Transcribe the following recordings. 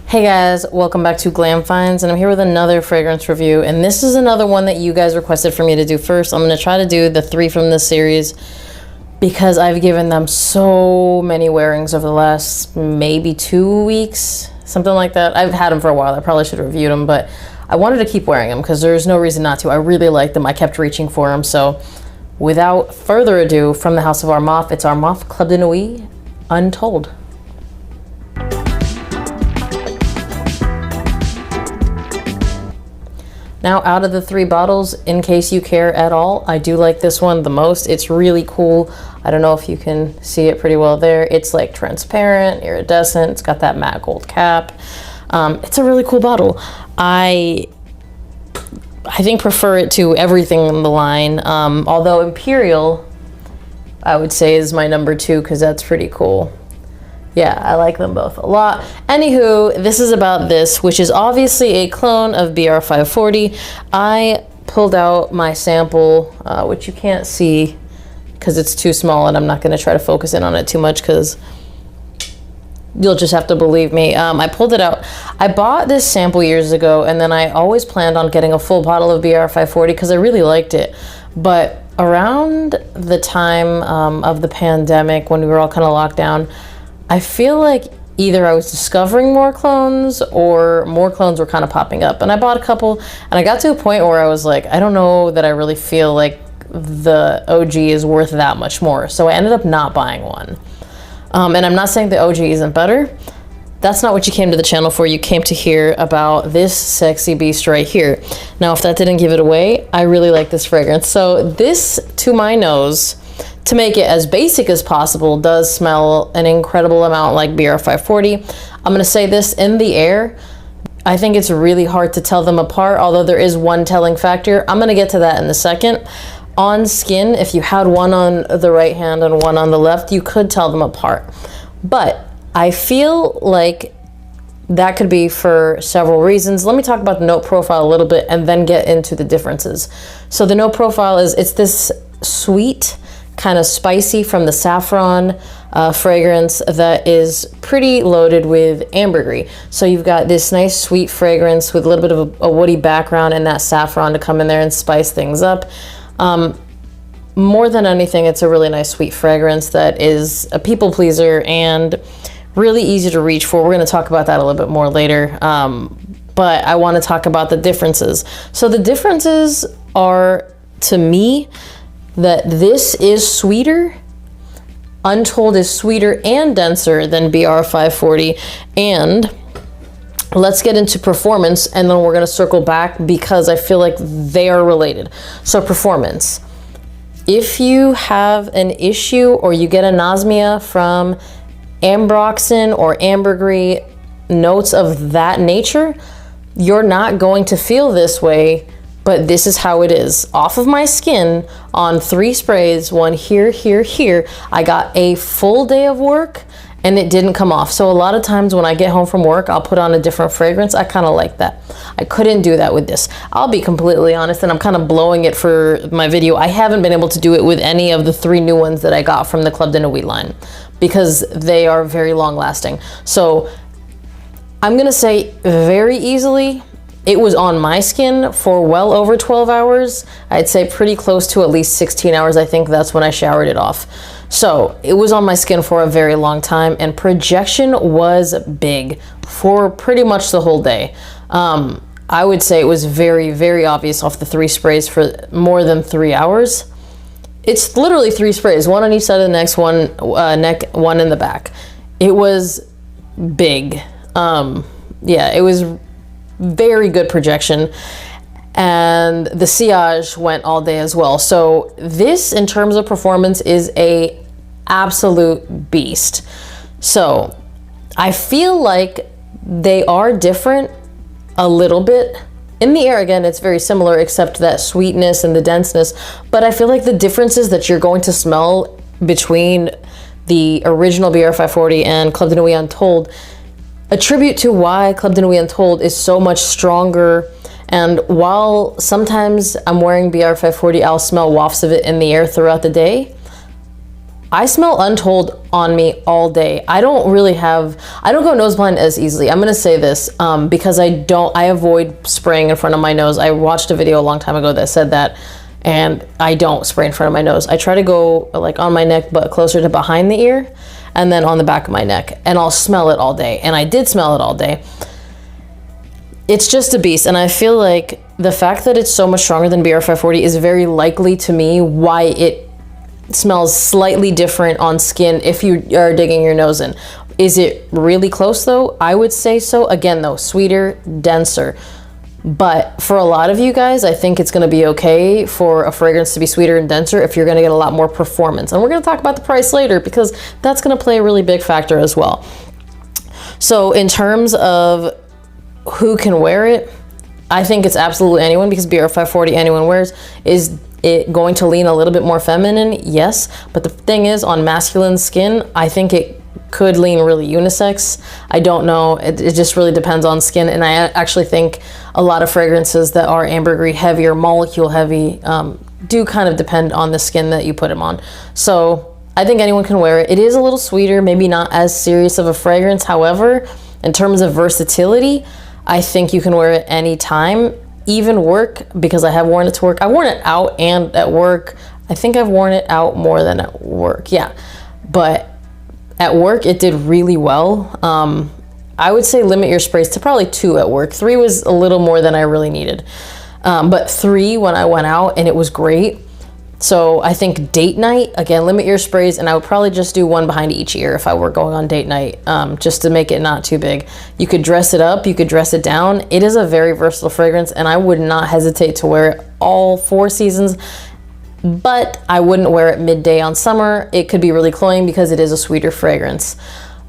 Hey guys, welcome back to Glam Finds, and I'm here with another fragrance review, and this is another one that you guys requested for me to do first. I'm going to try to do the 3 from this series because I've given them so many wearings over the last maybe 2 weeks, something like that. I've had them for a while. I probably should have reviewed them, but I wanted to keep wearing them because there's no reason not to. I really like them. I kept reaching for them, so without further ado, from the house of Armaf, it's Armaf Club de Nuit Untold. Now, out of the 3 bottles, in case you care at all, I do like this one the most. It's really cool. I don't know if you can see it pretty well there. It's like transparent, iridescent. It's got that matte gold cap. It's a really cool bottle. I think prefer it to everything in the line. Although Imperial, I would say, is my number 2 because that's pretty cool. Yeah, I like them both a lot. Anywho, this is about this, which is obviously a clone of BR540. I pulled out my sample, which you can't see because it's too small, and I'm not going to try to focus in on it too much because you'll just have to believe me. I pulled it out. I bought this sample years ago, and then I always planned on getting a full bottle of BR540 because I really liked it. But around the time of the pandemic, when we were all kind of locked down, I feel like either I was discovering more clones or more clones were kind of popping up. And I bought a couple, and I got to a point where I was like, I don't know that I really feel like the OG is worth that much more. So I ended up not buying one. And I'm not saying the OG isn't better. That's not what you came to the channel for. You came to hear about this sexy beast right here. Now, if that didn't give it away, I really like this fragrance. So this, to my nose, to make it as basic as possible, does smell an incredible amount like BR540. I'm going to say this, in the air, I think it's really hard to tell them apart, although there is one telling factor. I'm going to get to that in a second. On skin, if you had one on the right hand and one on the left, you could tell them apart. But I feel like that could be for several reasons. Let me talk about the note profile a little bit and then get into the differences. So the note profile is, it's this sweet, kind of spicy from the saffron fragrance that is pretty loaded with ambergris. So you've got this nice sweet fragrance with a little bit of a woody background and that saffron to come in there and spice things up. More than anything, it's a really nice sweet fragrance that is a people pleaser and really easy to reach for. We're going to talk about that a little bit more later. But I want to talk about the differences. So the differences are, to me, that this is sweeter. Untold is sweeter and denser than BR540. And let's get into performance, and then we're going to circle back because I feel like they are related. So performance. If you have an issue or you get anosmia from ambroxan or ambergris, notes of that nature, you're not going to feel this way. But this is how it is. Off of my skin, on 3 sprays, one here, here, here, I got a full day of work and it didn't come off. So a lot of times when I get home from work, I'll put on a different fragrance. I kind of like that. I couldn't do that with this. I'll be completely honest, and I'm kind of blowing it for my video. I haven't been able to do it with any of the 3 new ones that I got from the Club de Nuit line because they are very long lasting. So I'm gonna say very easily, it was on my skin for well over 12 hours. I'd say pretty close to at least 16 hours. I think that's when I showered it off. So it was on my skin for a very long time, and projection was big for pretty much the whole day. I would say it was very, very obvious off the 3 sprays for more than 3 hours. It's literally 3 sprays, one on each side of the neck, one in the back. It was big. Yeah, it was very good projection, and the sillage went all day as well. So this, in terms of performance, is a absolute beast. So I feel like they are different a little bit. In the air, again, it's very similar except that sweetness and the denseness, but I feel like the differences that you're going to smell between the original BR540 and Club de Nuit Untold attribute to why Club de Nuit Untold is so much stronger. And while sometimes I'm wearing BR540, I'll smell wafts of it in the air throughout the day, I smell Untold on me all day. I don't go nose blind as easily. I'm gonna say this because I avoid spraying in front of my nose. I watched a video a long time ago that said that, and I don't spray in front of my nose. I try to go like on my neck, but closer to behind the ear, and then on the back of my neck, and I'll smell it all day. And I did smell it all day. It's just a beast, and I feel like the fact that it's so much stronger than BR540 is very likely to me why it smells slightly different on skin if you are digging your nose in. Is it really close though? I would say so. Again though, sweeter, denser. But for a lot of you guys, I think it's gonna be okay for a fragrance to be sweeter and denser if you're gonna get a lot more performance. And we're gonna talk about the price later because that's gonna play a really big factor as well. So in terms of who can wear it, I think it's absolutely anyone, because BR540 anyone wears. Is it going to lean a little bit more feminine? Yes, but the thing is, on masculine skin, I think it could lean really unisex. I don't know, it just really depends on skin, and I actually think a lot of fragrances that are ambergris heavy or molecule heavy do kind of depend on the skin that you put them on. So I think anyone can wear it. It is a little sweeter, maybe not as serious of a fragrance. However, in terms of versatility, I think you can wear it anytime, even work, because I have worn it to work. I've worn it out and at work. I think I've worn it out more than at work, yeah. But at work, it did really well. I would say limit your sprays to probably 2 at work. 3 was a little more than I really needed. But 3 when I went out, and it was great. So I think date night, again, limit your sprays, and I would probably just do 1 behind each ear if I were going on date night, just to make it not too big. You could dress it up, you could dress it down. It is a very versatile fragrance, and I would not hesitate to wear it all 4 seasons, but I wouldn't wear it midday on summer. It could be really cloying because it is a sweeter fragrance.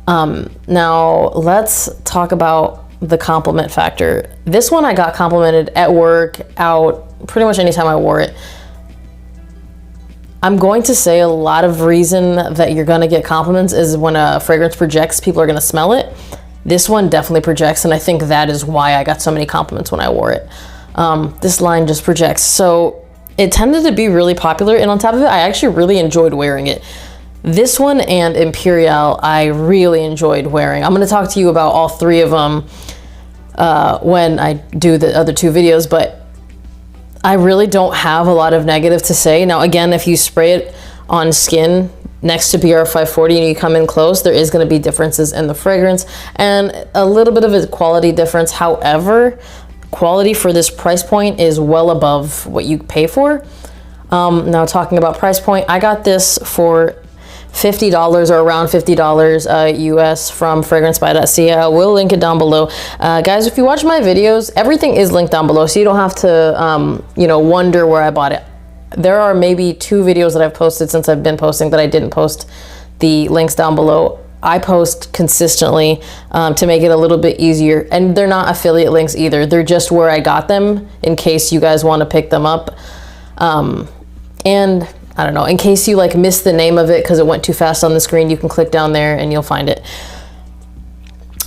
Now let's talk about the compliment factor. This one I got complimented at work, out, pretty much anytime I wore it. I'm going to say a lot of reason that you're going to get compliments is when a fragrance projects, people are going to smell it. This one definitely projects, and I think that is why I got so many compliments when I wore it. This line just projects. So it tended to be really popular, and on top of it, I actually really enjoyed wearing it. This one and Imperial, I really enjoyed wearing. I'm going to talk to you about all 3 of them when I do the other 2 videos, but I really don't have a lot of negative to say. Now, again, if you spray it on skin next to BR540 and you come in close, there is going to be differences in the fragrance and a little bit of a quality difference. However, quality for this price point is well above what you pay for. Now, talking about price point, I got this for $50 or around $50 US from fragrancebuy.ca. I will link it down below. Guys, if you watch my videos, everything is linked down below, so you don't have to wonder where I bought it. There are maybe 2 videos that I've posted since I've been posting that I didn't post the links down below. I post consistently to make it a little bit easier, and they're not affiliate links either. They're just where I got them in case you guys want to pick them up. And I don't know, in case you like missed the name of it because it went too fast on the screen, you can click down there and you'll find it.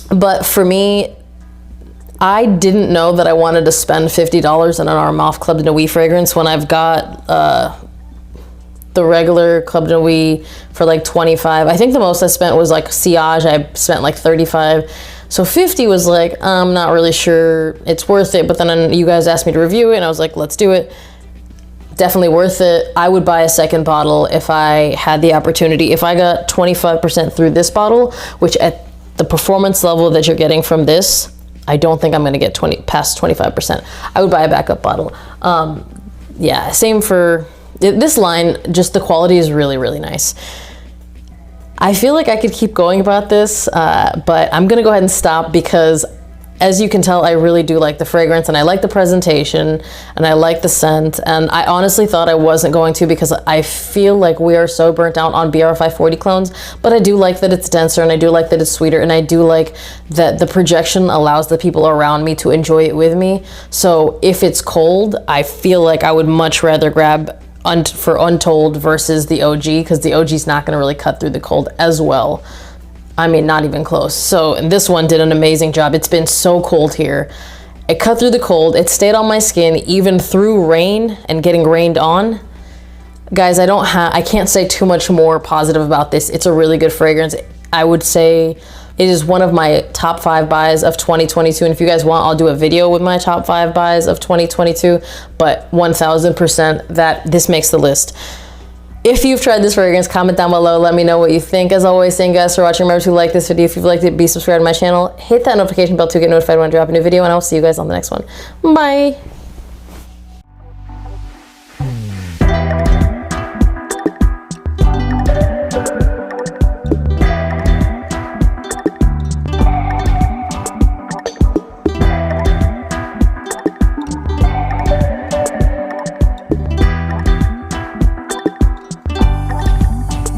But for me, I didn't know that I wanted to spend $50 on an Armaf Club de Nuit fragrance when I've got the regular Club de Nuit for like 25. I think the most I spent was like Sillage. I spent like 35. So 50 was like, I'm not really sure it's worth it. But then you guys asked me to review it and I was like, let's do it. Definitely worth it. I would buy a second bottle if I had the opportunity. If I got 25% through this bottle, which at the performance level that you're getting from this, I don't think I'm going to get past 25%. I would buy a backup bottle. Yeah, same for this line. Just the quality is really, really nice. I feel like I could keep going about this, but I'm going to go ahead and stop because as you can tell, I really do like the fragrance and I like the presentation and I like the scent. And I honestly thought I wasn't going to because I feel like we are so burnt out on BR540 clones, but I do like that it's denser and I do like that it's sweeter and I do like that the projection allows the people around me to enjoy it with me. So if it's cold, I feel like I would much rather grab for Untold versus the OG because the OG is not going to really cut through the cold as well. I mean, not even close. So this one did an amazing job. It's been so cold here. It cut through the cold. It stayed on my skin even through rain and getting rained on. Guys, I can't say too much more positive about this. It's a really good fragrance. I would say it is one of my top 5 buys of 2022. And if you guys want, I'll do a video with my top 5 buys of 2022, but 1000% that this makes the list. If you've tried this fragrance, comment down below. Let me know what you think. As always, thank you guys for watching. Remember to like this video. If you've liked it, be subscribed to my channel. Hit that notification bell to get notified when I drop a new video, and I'll see you guys on the next one. Bye.